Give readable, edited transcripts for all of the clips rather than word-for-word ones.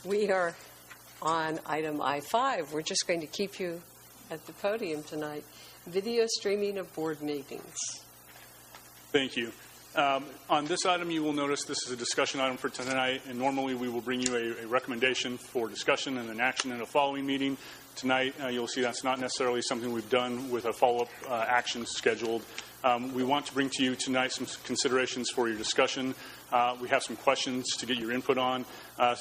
We are on item I-5. We're just going to keep you at the podium tonight. Video streaming of board meetings. Thank you. On this item, you will notice this is a discussion item for tonight, and normally we will bring you a recommendation for discussion and an action in a following meeting. Tonight, you'll see that's not necessarily something we've done with a follow-up action scheduled. We want to bring to you tonight some considerations for your discussion. We have some questions to get your input on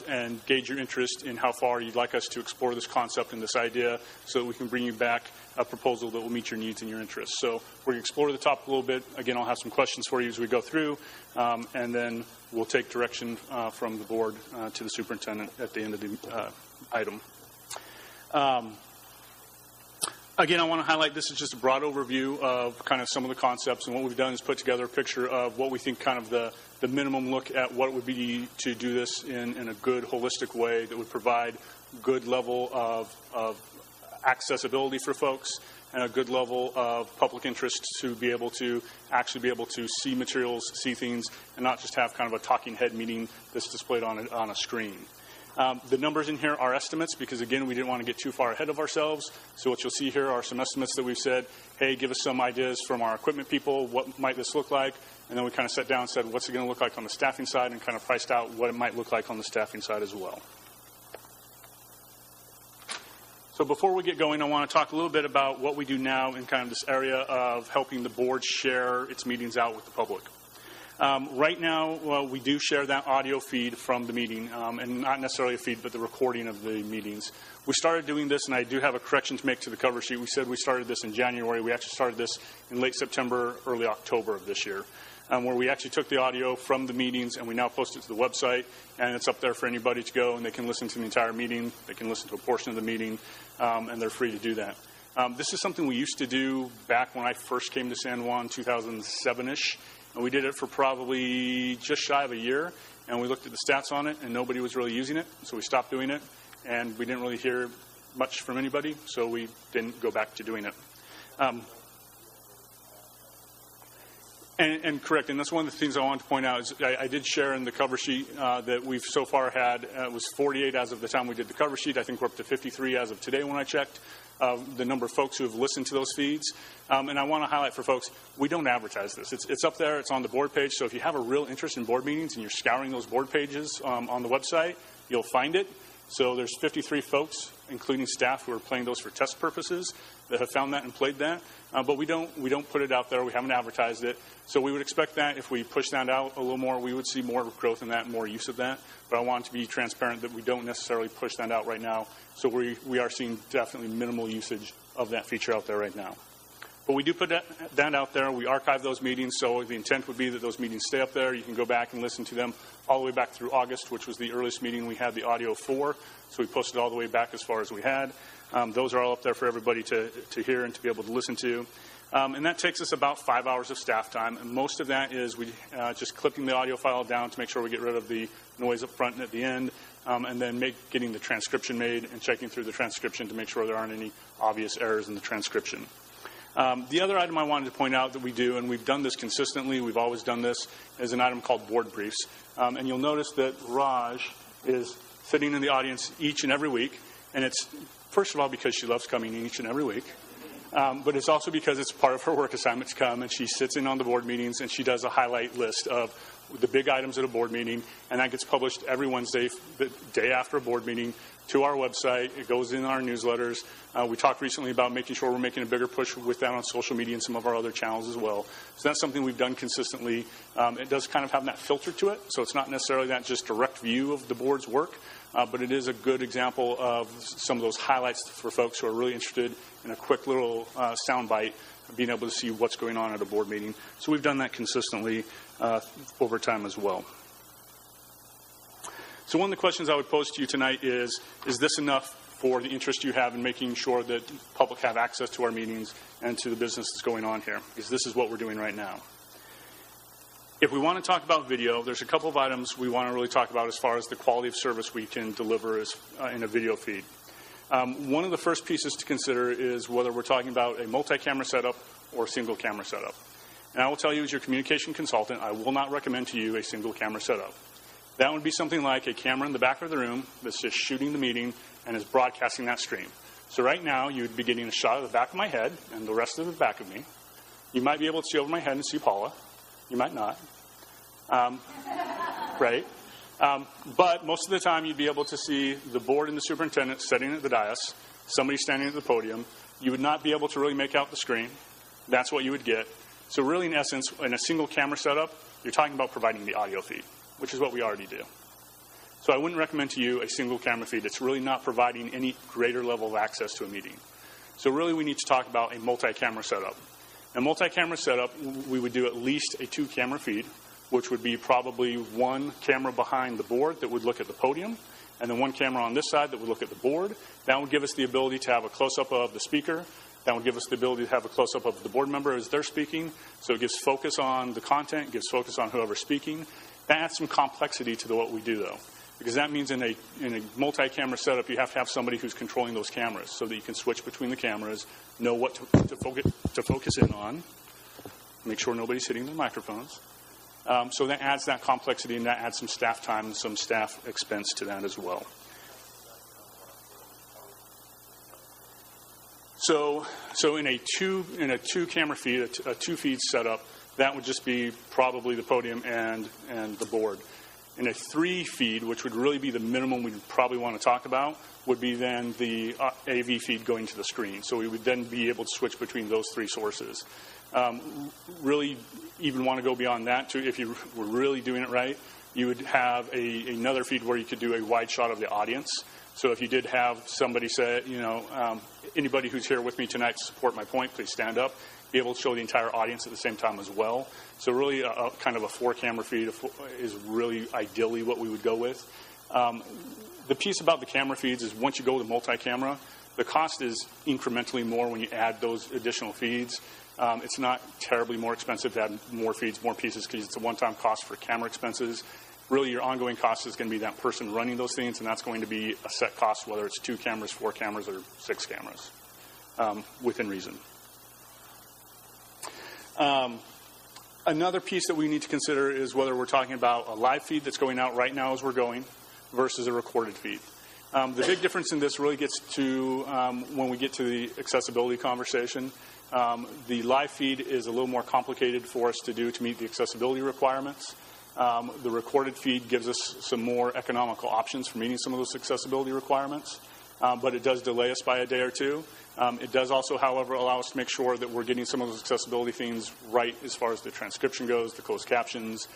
and gauge your interest in how far you'd like us to explore this concept and this idea so that we can bring you back a proposal that will meet your needs and your interests. So we're going to explore the topic a little bit. Again, I'll have some questions for you as we go through, and then we'll take direction from the board to the superintendent at the end of the item. Again, I want to highlight this is just a broad overview of kind of some of the concepts, and what we've done is put together a picture of what we think kind of the minimum look at what it would be to do this in a good, holistic way that would provide good level of accessibility for folks and a good level of public interest to be able to actually be able to see materials, see things, and not just have kind of a talking head meeting that's displayed on a screen. The numbers in here are estimates because, again, we didn't want to get too far ahead of ourselves. So what you'll see here are some estimates that we've said, hey, give us some ideas from our equipment people. What might this look like? And then we kind of sat down and said, what's it going to look like on the staffing side, and kind of priced out what it might look like on the staffing side as well. So before we get going, I want to talk a little bit about what we do now in kind of this area of helping the board share its meetings out with the public. Right now, we do share that audio feed from the meeting, and not necessarily a feed, but the recording of the meetings. We started doing this, and I do have a correction to make to the cover sheet. We said we started this in January. We actually started this in late September, early October of this year, where we actually took the audio from the meetings, and we now post it to the website, and it's up there for anybody to go, and they can listen to the entire meeting. They can listen to a portion of the meeting, and they're free to do that. This is something we used to do back when I first came to San Juan, 2007-ish. And we did it for probably just shy of a year, and we looked at the stats on it, and nobody was really using it, so we stopped doing it, and we didn't really hear much from anybody, so we didn't go back to doing it. And correct, and that's one of the things I wanted to point out is I did share in the cover sheet that we've so far had, it was 48 as of the time we did the cover sheet. I think we're up to 53 as of today when I checked. The number of folks who have listened to those feeds. And I want to highlight for folks, we don't advertise this. It's up there. It's on the board page. So if you have a real interest in board meetings and you're scouring those board pages on the website, you'll find it. So there's 53 folks, including staff, who are playing those for test purposes that have found that and played that. But we don't put it out there. We haven't advertised it. So we would expect that if we push that out a little more, we would see more growth in that, more use of that. But I want to be transparent that we don't necessarily push that out right now. So we are seeing definitely minimal usage of that feature out there right now. But we do put that out there. We archive those meetings, so the intent would be that those meetings stay up there. You can go back and listen to them all the way back through August, which was the earliest meeting we had the audio for. So we posted all the way back as far as we had. Those are all up there for everybody to hear and to be able to listen to. And that takes us about 5 hours of staff time. And most of that is we just clipping the audio file down to make sure we get rid of the noise up front and at the end, and then getting the transcription made and checking through the transcription to make sure there aren't any obvious errors in the transcription. The other item I wanted to point out that we do, and we've done this consistently, we've always done this, is an item called board briefs. And you'll notice that Raj is sitting in the audience each and every week. And it's, first of all, because she loves coming in each and every week. But it's also because it's part of her work assignment to come, and she sits in on the board meetings, and she does a highlight list of the big items at a board meeting, and that gets published every Wednesday, the day after a board meeting, to our website. It goes in our newsletters. We talked recently about making sure we're making a bigger push with that on social media and some of our other channels as well. So that's something we've done consistently. It does kind of have that filter to it, so it's not necessarily that just direct view of the board's work, but it is a good example of some of those highlights for folks who are really interested in a quick little soundbite, being able to see what's going on at a board meeting. So we've done that consistently over time as well. So one of the questions I would pose to you tonight is this enough for the interest you have in making sure that the public have access to our meetings and to the business that's going on here? Because this is what we're doing right now. If we want to talk about video, there's a couple of items we want to really talk about as far as the quality of service we can deliver in a video feed. One of the first pieces to consider is whether we're talking about a multi-camera setup or a single camera setup. And I will tell you, as your communication consultant, I will not recommend to you a single camera setup. That would be something like a camera in the back of the room that's just shooting the meeting and is broadcasting that stream. So right now, you would be getting a shot of the back of my head and the rest of the back of me. You might be able to see over my head and see Paula. You might not. Right? But most of the time, you'd be able to see the board and the superintendent sitting at the dais, somebody standing at the podium. You would not be able to really make out the screen. That's what you would get. So really, in essence, in a single camera setup, you're talking about providing the audio feed, which is what we already do. So I wouldn't recommend to you a single camera feed. It's really not providing any greater level of access to a meeting. So really, we need to talk about a multi-camera setup. A multi-camera setup, we would do at least a 2-camera feed, which would be probably 1 camera behind the board that would look at the podium, and then 1 camera on this side that would look at the board. That would give us the ability to have a close-up of the speaker. That would give us the ability to have a close-up of the board member as they're speaking. So it gives focus on the content, gives focus on whoever's speaking. That adds some complexity to what we do, though, because that means in a multi-camera setup, you have to have somebody who's controlling those cameras so that you can switch between the cameras, know what to focus in on, make sure nobody's hitting their microphones. So that adds that complexity, and that adds some staff time and some staff expense to that as well. So in a 2-camera feed, a 2-feed setup, that would just be probably the podium and the board. In a 3-feed, which would really be the minimum we'd probably want to talk about, would be then the AV feed going to the screen. So we would then be able to switch between those 3 sources. Really even want to go beyond that, too. If you were really doing it right, you would have another feed where you could do a wide shot of the audience. So if you did have somebody say, anybody who's here with me tonight to support my point, please stand up, be able to show the entire audience at the same time as well. So really a kind of a 4-camera feed is really ideally what we would go with. The piece about the camera feeds is once you go to multi-camera, the cost is incrementally more when you add those additional feeds. It's not terribly more expensive to add more feeds, more pieces, because it's a one-time cost for camera expenses. Really, your ongoing cost is going to be that person running those things, and that's going to be a set cost, whether it's 2 cameras, 4 cameras, or 6 cameras, within reason. Another piece that we need to consider is whether we're talking about a live feed that's going out right now as we're going versus a recorded feed. The big difference in this really gets to when we get to the accessibility conversation. The live feed is a little more complicated for us to do to meet the accessibility requirements. The recorded feed gives us some more economical options for meeting some of those accessibility requirements, but it does delay us by a day or 2. It does also, however, allow us to make sure that we're getting some of those accessibility things right as far as the transcription goes, the closed captions.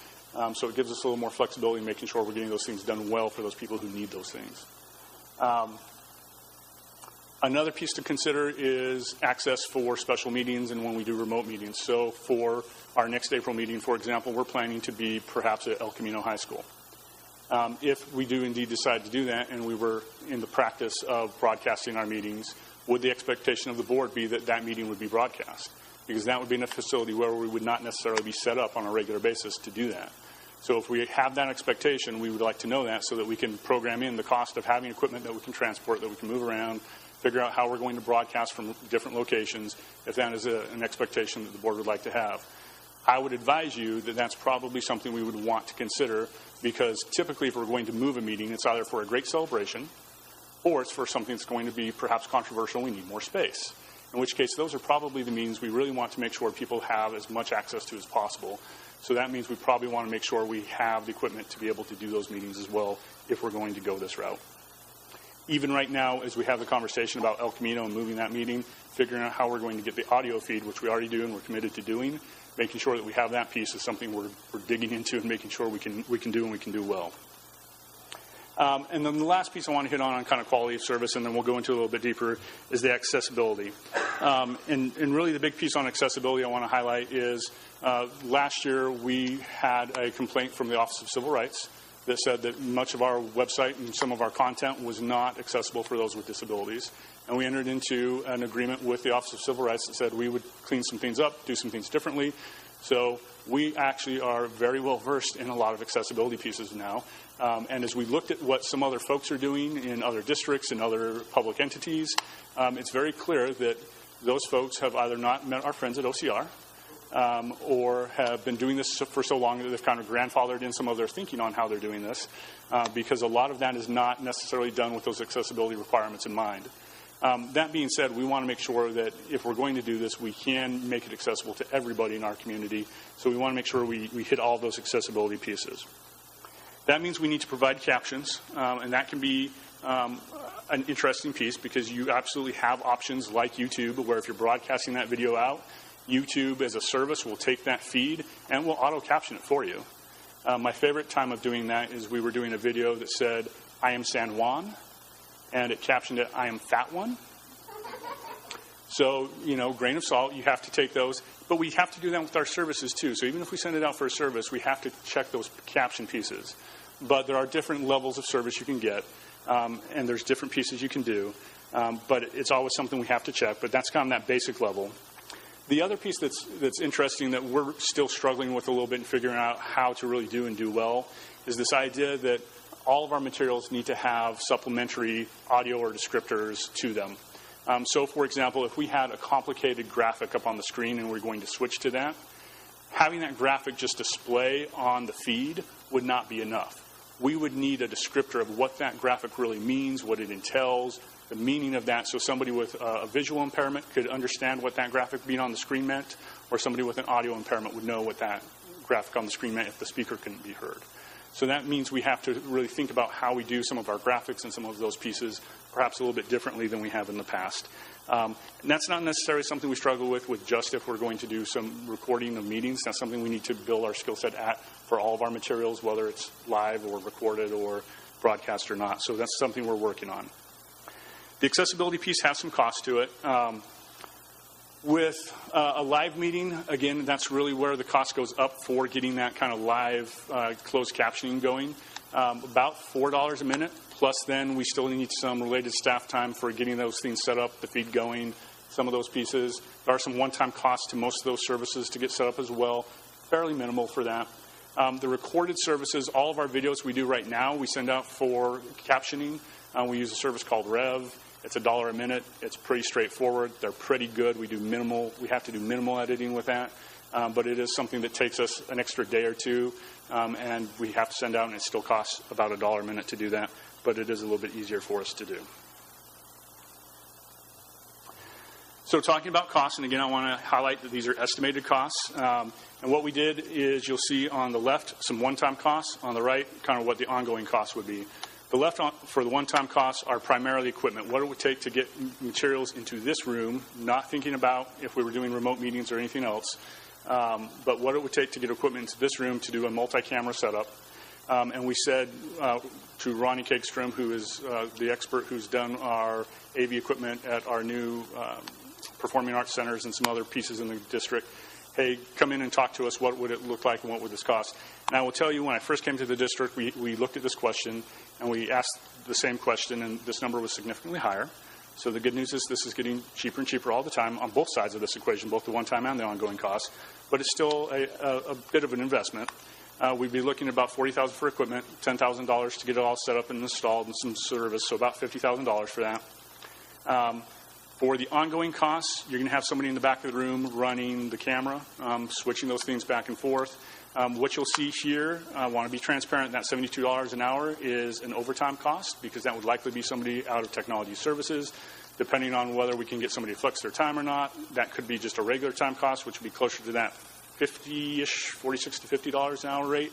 So it gives us a little more flexibility in making sure we're getting those things done well for those people who need those things. Another piece to consider is access for special meetings and when we do remote meetings. So for our next April meeting, for example, we're planning to be perhaps at El Camino High School. If we do indeed decide to do that and we were in the practice of broadcasting our meetings, would the expectation of the board be that that meeting would be broadcast? Because that would be in a facility where we would not necessarily be set up on a regular basis to do that. So if we have that expectation, we would like to know that so that we can program in the cost of having equipment that we can transport, that we can move around, figure out how we're going to broadcast from different locations, if that is an expectation that the board would like to have. I would advise you that that's probably something we would want to consider, because typically if we're going to move a meeting, it's either for a great celebration or it's for something that's going to be perhaps controversial, we need more space. In which case, those are probably the means we really want to make sure people have as much access to as possible. So that means we probably want to make sure we have the equipment to be able to do those meetings as well if we're going to go this route. Even right now, as we have the conversation about El Camino and moving that meeting, figuring out how we're going to get the audio feed, which we already do and we're committed to doing, making sure that we have that piece is something we're digging into and making sure we can do and we can do well. And then the last piece I want to hit on kind of quality of service, and then we'll go into a little bit deeper, is the accessibility. And really the big piece on accessibility I want to highlight is last year we had a complaint from the Office of Civil Rights that said that much of our website and some of our content was not accessible for those with disabilities. And we entered into an agreement with the Office of Civil Rights that said we would clean some things up, do some things differently. So we actually are very well versed in a lot of accessibility pieces now. And as we looked at what some other folks are doing in other districts and other public entities, it's very clear that those folks have either not met our friends at OCR, or have been doing this for so long that they've kind of grandfathered in some of their thinking on how they're doing this, because a lot of that is not necessarily done with those accessibility requirements in mind. That being said, we want to make sure that if we're going to do this, we can make it accessible to everybody in our community. So we want to make sure we hit all those accessibility pieces. That means we need to provide captions, and that can be an interesting piece because you absolutely have options like YouTube, where if you're broadcasting that video out, YouTube as a service will take that feed and will auto-caption it for you. My favorite time of doing that is we were doing a video that said, "I am San Juan," and it captioned it, "I am Fat One." So, grain of salt, you have to take those. But we have to do that with our services, too. So even if we send it out for a service, we have to check those caption pieces. But there are different levels of service you can get, and there's different pieces you can do. But it's always something we have to check. But that's kind of that basic level. The other piece that's interesting that we're still struggling with a little bit and figuring out how to really do and do well is this idea that all of our materials need to have supplementary audio or descriptors to them. So, for example, if we had a complicated graphic up on the screen and we're going to switch to that, having that graphic just display on the feed would not be enough. We would need a descriptor of what that graphic really means, what it entails, the meaning of that, so somebody with a visual impairment could understand what that graphic being on the screen meant, or somebody with an audio impairment would know what that graphic on the screen meant if the speaker couldn't be heard. So that means we have to really think about how we do some of our graphics and some of those pieces perhaps a little bit differently than we have in the past. And that's not necessarily something we struggle with just if we're going to do some recording of meetings. That's something we need to build our skill set at for all of our materials, whether it's live or recorded or broadcast or not. So that's something we're working on. The accessibility piece has some cost to it. With a live meeting, again, that's really where the cost goes up for getting that kind of live closed captioning going. About $4 a minute, plus then we still need some related staff time for getting those things set up, the feed going, some of those pieces. There are some one-time costs to most of those services to get set up as well, fairly minimal for that. The recorded services, all of our videos we do right now, we send out for captioning. We use a service called Rev. It's $1 a minute. It's pretty straightforward. They're pretty good. We have to do minimal editing with that. But it is something that takes us an extra day or two, and we have to send out, and it still costs about $1 a minute to do that. But it is a little bit easier for us to do. So talking about costs, and again, I want to highlight that these are estimated costs. And what we did is you'll see on the left some one-time costs. On the right, kind of what the ongoing costs would be. The left for the one-time costs are primarily equipment, what it would take to get materials into this room, not thinking about if we were doing remote meetings or anything else, but what it would take to get equipment into this room to do a multi-camera setup. And we said to Ronnie Kegstrom, who is the expert who's done our AV equipment at our new performing arts centers and some other pieces in the district, hey, come in and talk to us. What would it look like and what would this cost? And I will tell you, when I first came to the district, we looked at this question and we asked the same question, and this number was significantly higher. So the good news is this is getting cheaper and cheaper all the time on both sides of this equation, both the one-time and the ongoing costs. But it's still a bit of an investment. We'd be looking at about $40,000 for equipment, $10,000 to get it all set up and installed, and some service, so about $50,000 for that. For the ongoing costs, you're going to have somebody in the back of the room running the camera, switching those things back and forth. What you'll see here, I want to be transparent, that $72 an hour is an overtime cost because that would likely be somebody out of technology services. Depending on whether we can get somebody to flex their time or not, that could be just a regular time cost, which would be closer to that $50-ish, $46 to $50 an hour rate.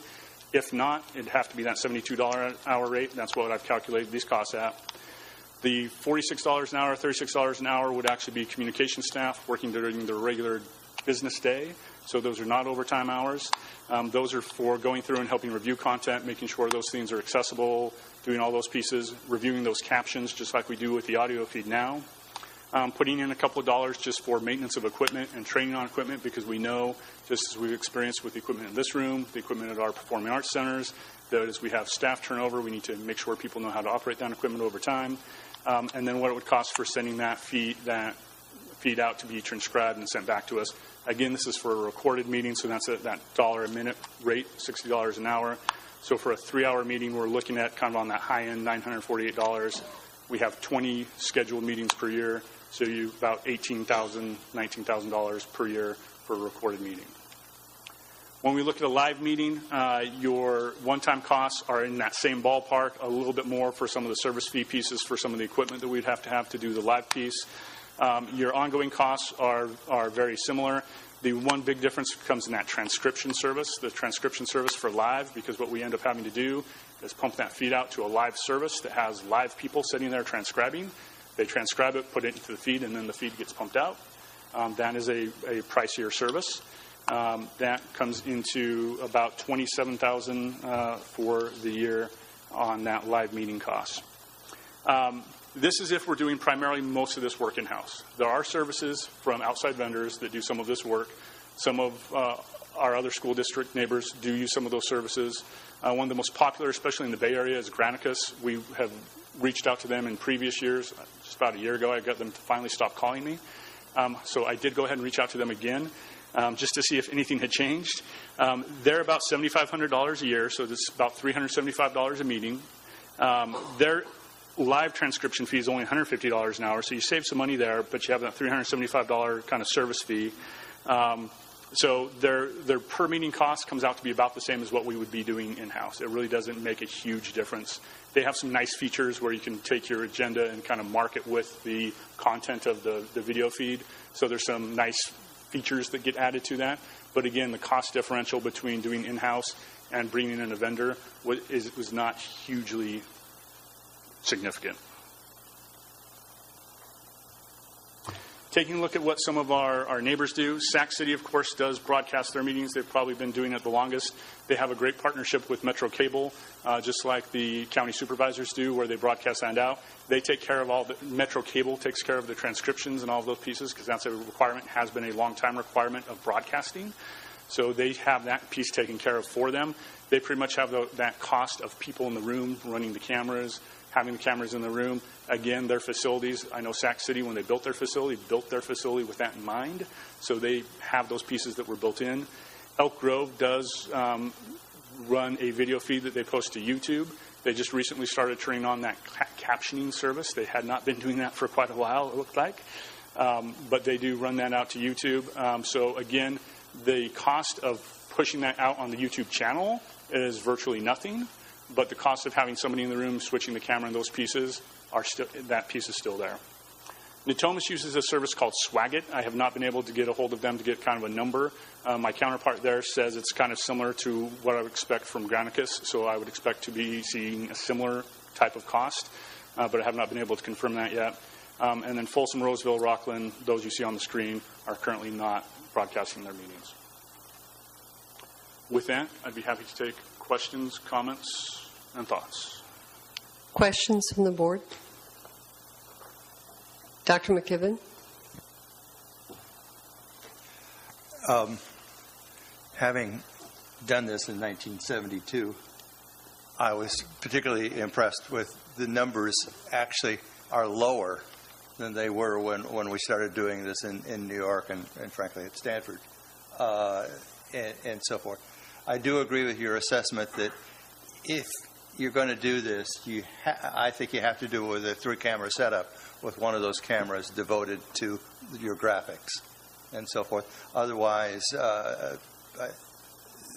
If not, it'd have to be that $72 an hour rate. That's what I've calculated these costs at. The $46 an hour, $36 an hour would actually be communication staff working during the regular business day. So those are not overtime hours. Those are for going through and helping review content, making sure those things are accessible, doing all those pieces, reviewing those captions just like we do with the audio feed now. Putting in a couple of dollars just for maintenance of equipment and training on equipment because we know, just as we've experienced with the equipment in this room, the equipment at our performing arts centers, that as we have staff turnover, we need to make sure people know how to operate that equipment over time. And then what it would cost for sending that feed out to be transcribed and sent back to us. Again, this is for a recorded meeting, so that's that $1 a minute rate, $60 an hour. So for a 3-hour meeting, we're looking at kind of on that high end, $948. We have 20 scheduled meetings per year, so you about $18,000, $19,000 per year for a recorded meeting. When we look at a live meeting, your one-time costs are in that same ballpark, a little bit more for some of the service fee pieces for some of the equipment that we'd have to do the live piece. Your ongoing costs are very similar. The one big difference comes in that transcription service, the transcription service for live, because what we end up having to do is pump that feed out to a live service that has live people sitting there transcribing. They transcribe it, put it into the feed, and then the feed gets pumped out. That is a pricier service. That comes into about $27,000 for the year on that live meeting cost. This is if we're doing primarily most of this work in-house. There are services from outside vendors that do some of this work. Some of our other school district neighbors do use some of those services. One of the most popular, especially in the Bay Area, is Granicus. We have reached out to them in previous years. Just about a year ago, I got them to finally stop calling me. So I did go ahead and reach out to them again just to see if anything had changed. They're about $7,500 a year, so it's about $375 a meeting. Their live transcription fee is only $150 an hour, so you save some money there, but you have that $375 kind of service fee. So their per meeting cost comes out to be about the same as what we would be doing in-house. It really doesn't make a huge difference. They have some nice features where you can take your agenda and kind of mark it with the content of the video feed. So there's some nice features that get added to that. But again, the cost differential between doing in-house and bringing in a vendor was not hugely significant. Taking a look at what some of our neighbors do, Sac City, of course, does broadcast their meetings. They've probably been doing it the longest. They have a great partnership with Metro Cable, just like the county supervisors do, where they broadcast that out. They take care of all the, Metro Cable takes care of the transcriptions and all of those pieces, because that's a requirement, has been a long-time requirement of broadcasting. So they have that piece taken care of for them. They pretty much have that cost of people in the room running the cameras, having the cameras in the room. Again, their facilities, I know Sac City, when they built their facility with that in mind. So they have those pieces that were built in. Elk Grove does run a video feed that they post to YouTube. They just recently started turning on that captioning service. They had not been doing that for quite a while, it looked like. But they do run that out to YouTube. So again, the cost of pushing that out on the YouTube channel is virtually nothing. But the cost of having somebody in the room switching the camera and those pieces, that piece is still there. Natomas uses a service called Swagit. I have not been able to get a hold of them to get kind of a number. My counterpart there says it's kind of similar to what I would expect from Granicus, so I would expect to be seeing a similar type of cost, but I have not been able to confirm that yet. And then Folsom, Roseville, Rockland, those you see on the screen, are currently not broadcasting their meetings. With that, I'd be happy to take questions, comments, and thoughts. Questions from the board? Dr. McKibben? Having done this in 1972, I was particularly impressed with the numbers actually are lower than they were when we started doing this in New York and frankly at Stanford and so forth. I do agree with your assessment that if you're going to do this, I think you have to do it with a 3-camera setup with one of those cameras devoted to your graphics and so forth. Otherwise,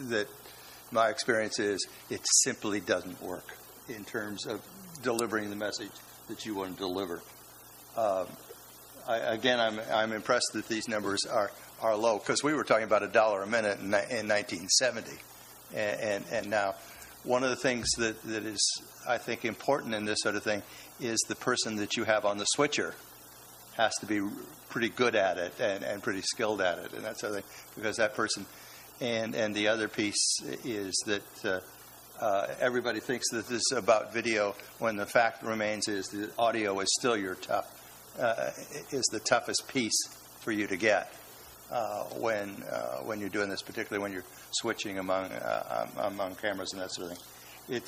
that my experience is it simply doesn't work in terms of delivering the message that you want to deliver. I'm impressed that these numbers are low, because we were talking about $1 a minute in 1970, and now one of the things that is, I think, important in this sort of thing is the person that you have on the switcher has to be pretty good at it and pretty skilled at it, and that sort of thing, because that person, and the other piece is that everybody thinks that this is about video when the fact remains is the audio is still is the toughest piece for you to get when you're doing this, particularly when you're switching among cameras and that sort of thing.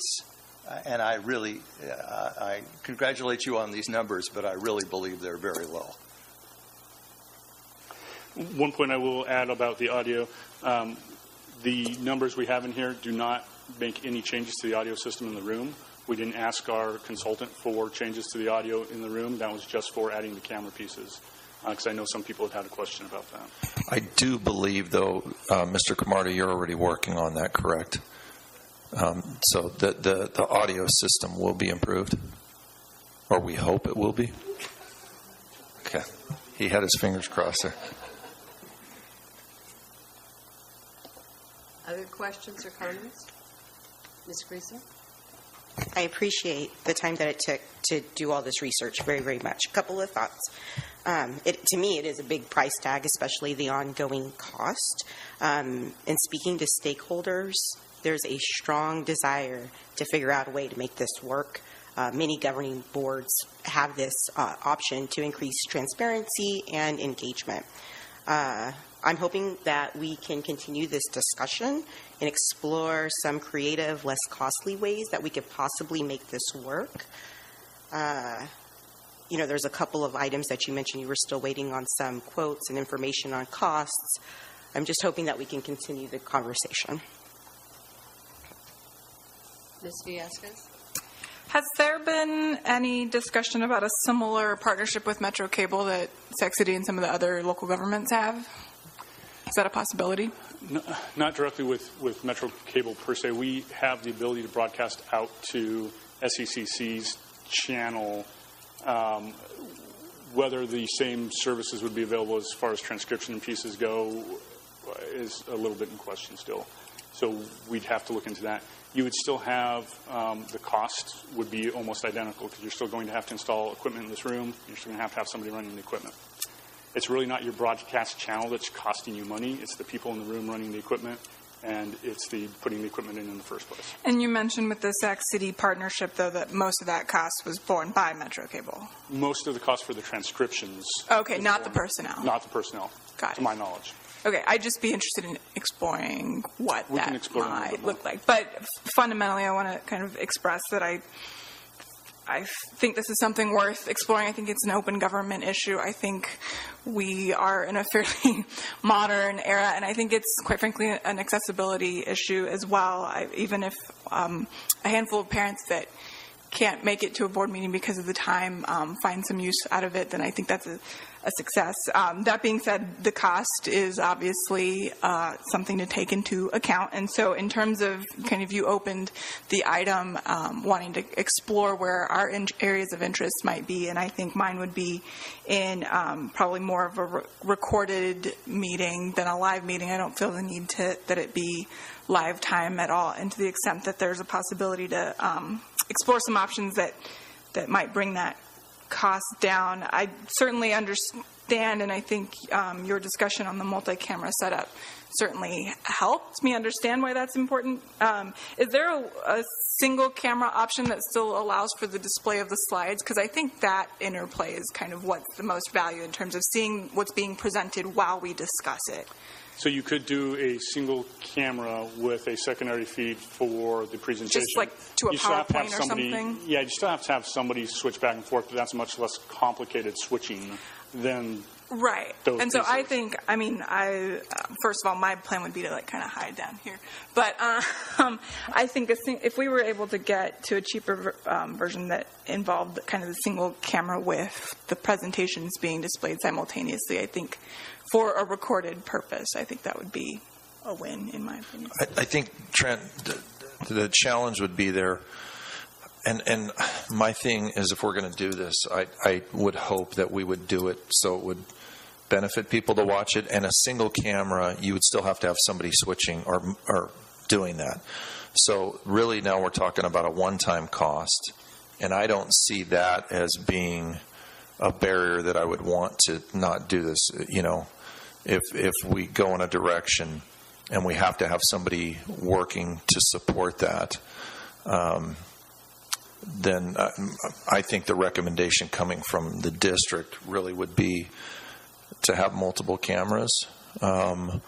And I really I congratulate you on these numbers, but I really believe they're very low. One point I will add about the audio, the numbers we have in here do not make any changes to the audio system in the room. We didn't ask our consultant for changes to the audio in the room. That was just for adding the camera pieces. because I know some people have had a question about that. I do believe, though, Mr. Camarda, you're already working on that, correct? So the audio system will be improved? Or we hope it will be? Okay. He had his fingers crossed there. Other questions or comments? Ms. Greason? I appreciate the time that it took to do all this research very, very much. A couple of thoughts. To me, it is a big price tag, especially the ongoing cost. In speaking to stakeholders, there's a strong desire to figure out a way to make this work. Many governing boards have this option to increase transparency and engagement. I'm hoping that we can continue this discussion and explore some creative, less costly ways that we could possibly make this work. There's a couple of items that you mentioned you were still waiting on some quotes and information on costs. I'm just hoping that we can continue the conversation. Ms. Villescaz? Has there been any discussion about a similar partnership with Metro Cable that Sac City and some of the other local governments have? Is that a possibility? No, not directly with Metro Cable per se. We have the ability to broadcast out to SECC's channel. Whether the same services would be available as far as transcription and pieces go is a little bit in question still. So we'd have to look into that. You would still have the cost would be almost identical because you're still going to have to install equipment in this room. You're still going to have somebody running the equipment. It's really not your broadcast channel that's costing you money. It's the people in the room running the equipment, and it's the putting the equipment in the first place. And you mentioned with the Sac City partnership, though, that most of that cost was borne by Metro Cable. Most of the cost for the transcriptions. Okay, not the personnel. Not the personnel, Got to it. my knowledge. Okay, I'd just be interested in exploring what We can that explore that a might bit look like. But fundamentally, I want to kind of express that I think this is something worth exploring. I think it's an open government issue. I think we are in a fairly modern era, and I think it's, quite frankly, an accessibility issue as well. Even if a handful of parents that can't make it to a board meeting because of the time find some use out of it, then I think that's a success. That being said, the cost is obviously something to take into account. And so in terms of kind of you opened the item wanting to explore where our areas of interest might be, and I think mine would be in probably more of a recorded meeting than a live meeting. I don't feel the need that it be live time at all. And to the extent that there's a possibility to explore some options that might bring that cost down. I certainly understand, and I think your discussion on the multi-camera setup certainly helped me understand why that's important. Is there a single camera option that still allows for the display of the slides? Because I think that interplay is kind of what's the most value in terms of seeing what's being presented while we discuss it. So you could do a single camera with a secondary feed for the presentation. Just like to a PowerPoint or something? Yeah, you still have to have somebody switch back and forth, but that's much less complicated switching than right. those And so pieces. I think, first of all, my plan would be to kind of hide down here. But I think if we were able to get to a cheaper version that involved kind of the single camera with the presentations being displayed simultaneously, I think for a recorded purpose, I think that would be a win, in my opinion. I think, Trent, the challenge would be there. And my thing is, if we're going to do this, I would hope that we would do it so it would benefit people to watch it. And a single camera, you would still have to have somebody switching or doing that. So really now we're talking about a one-time cost. And I don't see that as being a barrier that I would want to not do this. If we go in a direction and we have to have somebody working to support that, then I think the recommendation coming from the district really would be to have multiple cameras. One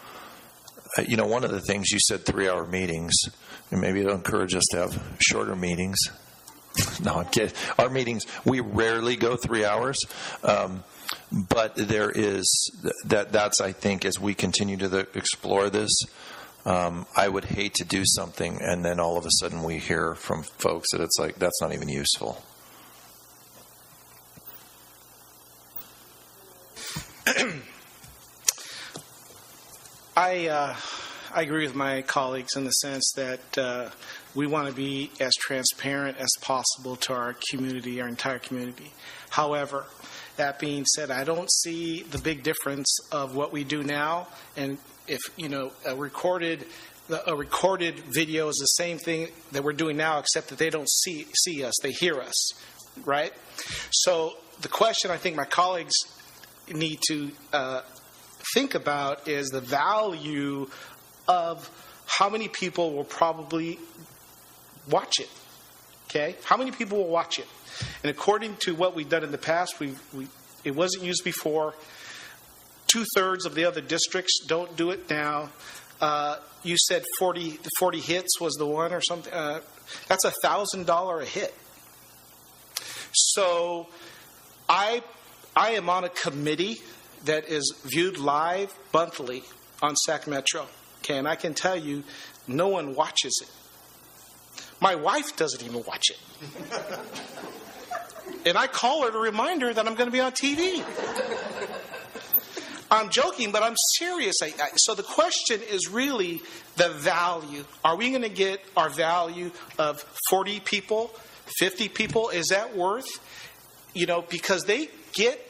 of the things you said, 3-hour meetings, and maybe it'll encourage us to have shorter meetings. No, I'm kidding. Our meetings, we rarely go 3 hours. But there is that's, I think, as we continue to explore this, I would hate to do something and then all of a sudden we hear from folks that it's like, that's not even useful. I agree with my colleagues in the sense that we want to be as transparent as possible to our community, our entire community. However, that being said, I don't see the big difference of what we do now, and if a recorded video is the same thing that we're doing now, except that they don't see us, they hear us, right? So the question I think my colleagues need to think about is the value of how many people will probably watch it. Okay, how many people will watch it? And according to what we've done in the past, it wasn't used before. 2/3 of the other districts don't do it now. You said 40 hits was the one or something. That's $1,000 a hit. So I am on a committee that is viewed live monthly on Sac Metro. Okay, and I can tell you, no one watches it. My wife doesn't even watch it. And I call her to remind her that I'm going to be on TV. I'm joking, but I'm serious. So the question is really the value. Are we going to get our value of 40 people, 50 people? Is that worth? Because they get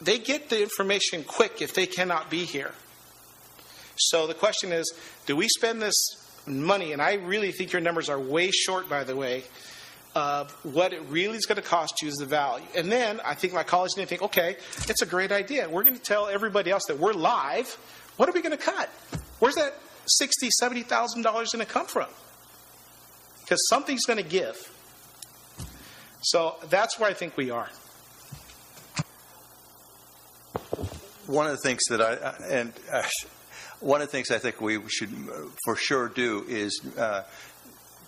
the information quick if they cannot be here. So the question is, do we spend this money? And I really think your numbers are way short, by the way, of what it really is going to cost you is the value. And then I think my colleagues need to think, okay, it's a great idea. We're going to tell everybody else that we're live. What are we going to cut? Where's that $60,000, $70,000 going to come from? Because something's going to give. So that's where I think we are. One of the things I think we should for sure do is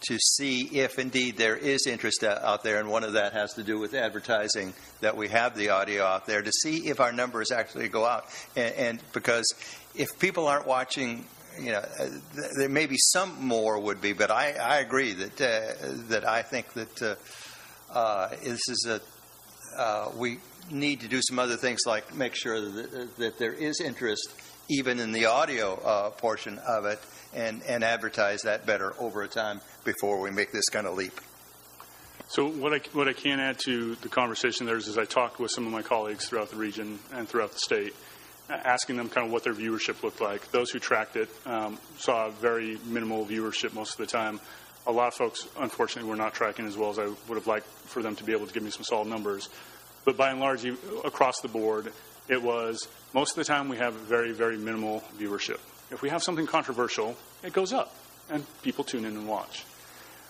to see if indeed there is interest out there, and one of that has to do with advertising, that we have the audio out there, to see if our numbers actually go out. And because if people aren't watching, there may be some more would be, but I agree that I think that this is we need to do some other things, like make sure that there is interest even in the audio portion of it, and advertise that better over a time before we make this kind of leap. So what I can add to the conversation there is I talked with some of my colleagues throughout the region and throughout the state, asking them kind of what their viewership looked like. Those who tracked it saw very minimal viewership most of the time. A lot of folks, unfortunately, were not tracking as well as I would have liked for them to be able to give me some solid numbers. But by and large, across the board, it was most of the time we have very, very minimal viewership. If we have something controversial, it goes up, and people tune in and watch.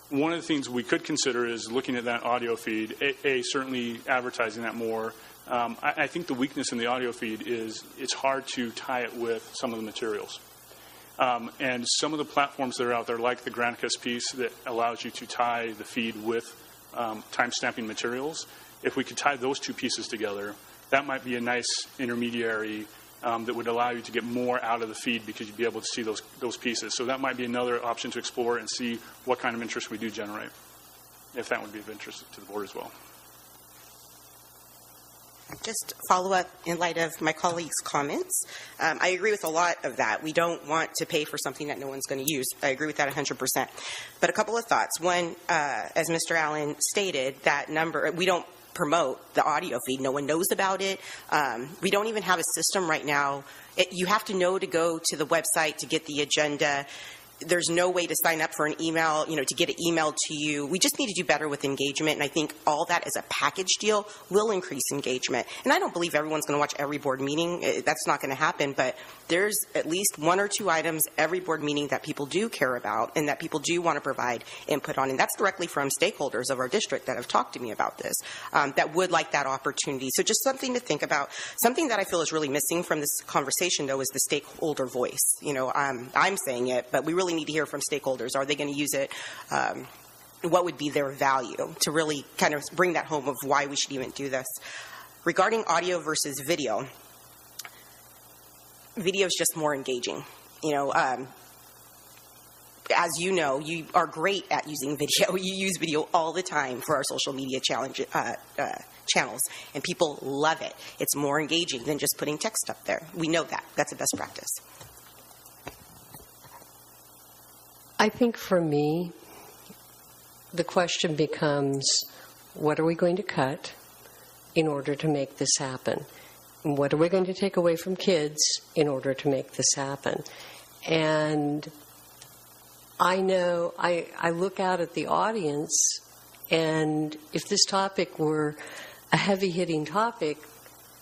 One of the things we could consider is looking at that audio feed, certainly advertising that more. I think the weakness in the audio feed is it's hard to tie it with some of the materials. And some of the platforms that are out there, like the Granicus piece that allows you to tie the feed with time-stamping materials, if we could tie those two pieces together, that might be a nice intermediary that would allow you to get more out of the feed because you'd be able to see those pieces. So that might be another option to explore and see what kind of interest we do generate, if that would be of interest to the board as well. Just follow up in light of my colleagues' comments. I agree with a lot of that. We don't want to pay for something that no one's going to use. I agree with that 100%. But a couple of thoughts. One, as Mr. Allen stated, that number, we don't promote the audio feed. No one knows about it. We don't even have a system right now. You have to know to go to the website to get the agenda. There's no way to sign up for an email, to get it emailed to you. We just need to do better with engagement, and I think all that as a package deal will increase engagement. And I don't believe everyone's going to watch every board meeting. That's not going to happen, but there's at least one or two items every board meeting that people do care about and that people do want to provide input on, and that's directly from stakeholders of our district that have talked to me about this, that would like that opportunity. So just something to think about. Something that I feel is really missing from this conversation, though, is the stakeholder voice. I'm saying it, but we really need to hear from stakeholders. Are they going to use it? What would be their value to really kind of bring that home of why we should even do this? Regarding audio versus video, video is just more engaging. as you know, you are great at using video. You use video all the time for our social media channels, and people love it. It's more engaging than just putting text up there. We know that. That's a best practice. I think for me, the question becomes, what are we going to cut in order to make this happen? And what are we going to take away from kids in order to make this happen? And I know I look out at the audience, and if this topic were a heavy-hitting topic,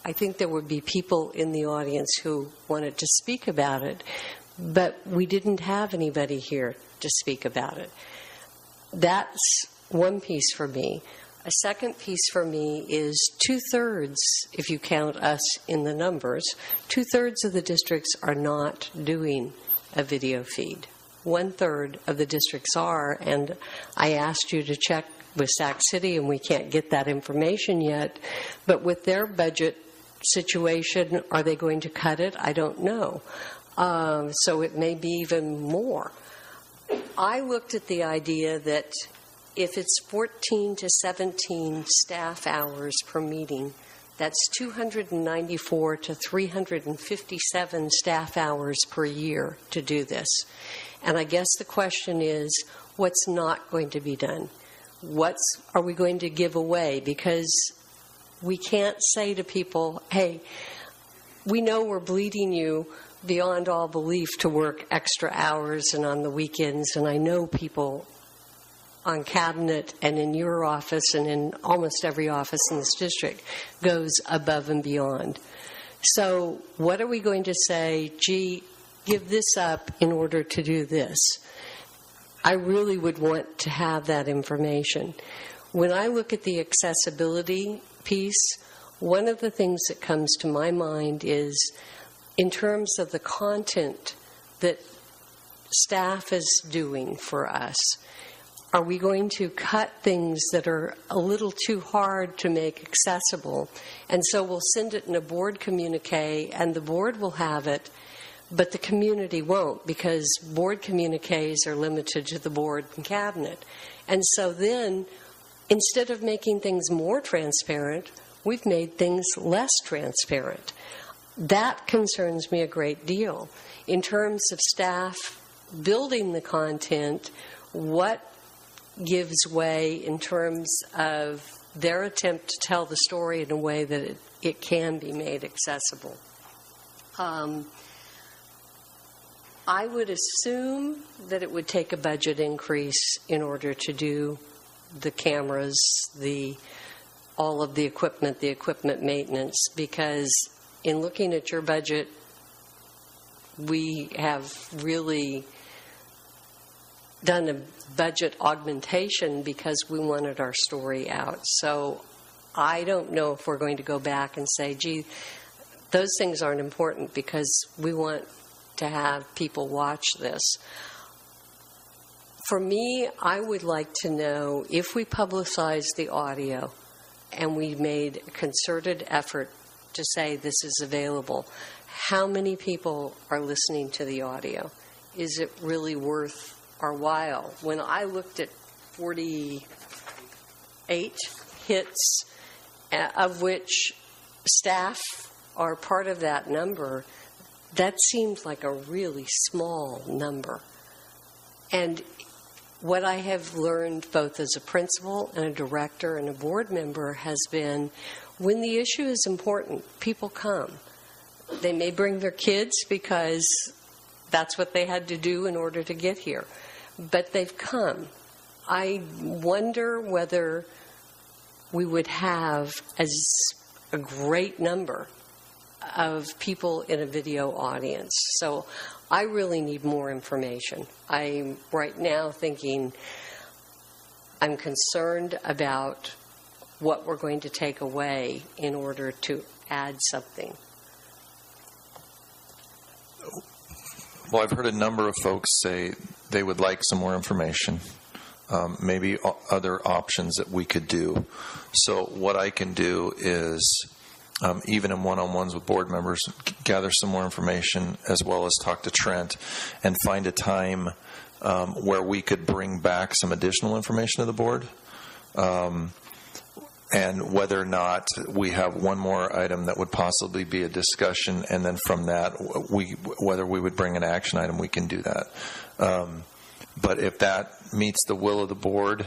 I think there would be people in the audience who wanted to speak about it, but we didn't have anybody here to speak about it. That's one piece for me. A second piece for me is 2/3, if you count us in the numbers, 2/3 of the districts are not doing a video feed. 1/3 of the districts are, and I asked you to check with Sac City, and we can't get that information yet. But with their budget situation, are they going to cut it? I don't know. So it may be even more. I looked at the idea that if it's 14 to 17 staff hours per meeting, that's 294 to 357 staff hours per year to do this. And I guess the question is, what's not going to be done? What are we going to give away? Because we can't say to people, hey, we know we're bleeding you beyond all belief to work extra hours and on the weekends, and I know people on cabinet and in your office and in almost every office in this district goes above and beyond. So what are we going to say, gee, give this up in order to do this? I really would want to have that information. When I look at the accessibility piece, one of the things that comes to my mind is in terms of the content that staff is doing for us. Are we going to cut things that are a little too hard to make accessible? And so we'll send it in a board communique, and the board will have it, but the community won't, because board communiques are limited to the board and cabinet. And so then, instead of making things more transparent, we've made things less transparent. That concerns me a great deal. In terms of staff building the content, what gives way in terms of their attempt to tell the story in a way that it can be made accessible? I would assume that it would take a budget increase in order to do the cameras, all of the equipment maintenance, because in looking at your budget, we have really done a budget augmentation because we wanted our story out. So I don't know if we're going to go back and say, gee, those things aren't important because we want to have people watch this. For me, I would like to know if we publicize the audio and we made a concerted effort to say this is available, how many people are listening to the audio? Is it really worth our while? When I looked at 48 hits, of which staff are part of that number, that seems like a really small number. And what I have learned both as a principal and a director and a board member has been, when the issue is important, people come. They may bring their kids because that's what they had to do in order to get here. But they've come. I wonder whether we would have as a great number of people in a video audience. So I really need more information. I'm right now thinking I'm concerned about what we're going to take away in order to add something. Well, I've heard a number of folks say they would like some more information, maybe other options that we could do. So what I can do is, even in one-on-ones with board members, gather some more information as well as talk to Trent and find a time where we could bring back some additional information to the board. And whether or not we have one more item that would possibly be a discussion, and then from that, whether we would bring an action item, we can do that. But if that meets the will of the board,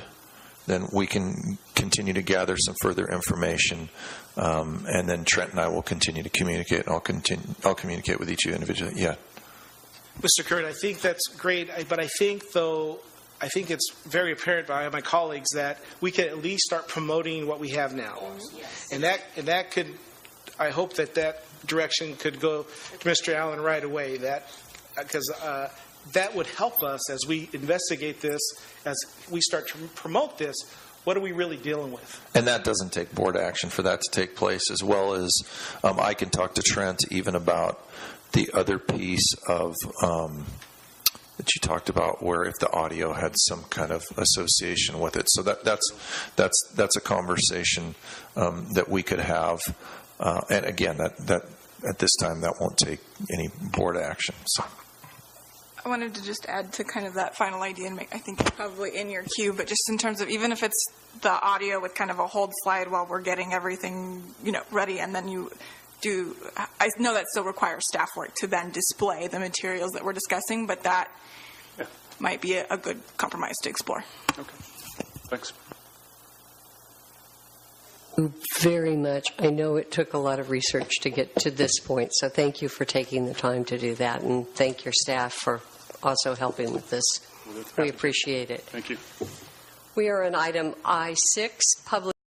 then we can continue to gather some further information, and then Trent and I will continue to communicate, and I'll communicate with each of you individually. Yeah. Mr. Kurt, I think that's great, but I think it's very apparent by my colleagues that we can at least start promoting what we have now. Yes. And that could, I hope that direction could go to Mr. Allen right away, because that would help us as we investigate this, as we start to promote this. What are we really dealing with? And that doesn't take board action for that to take place, as well as I can talk to Trent even about the other piece of that you talked about, where if the audio had some kind of association with it. So that's a conversation that we could have. And again, that at this time that won't take any board action. So I wanted to just add to kind of that final idea, and I think it's probably in your queue, but just in terms of even if it's the audio with kind of a hold slide while we're getting everything ready, and then you do, I know that still requires staff work to then display the materials that we're discussing, but that might be a good compromise to explore. Okay. Thanks. Very much. I know it took a lot of research to get to this point, so thank you for taking the time to do that, and thank your staff for also helping with this. We appreciate it. Thank you. We are on item I-6, public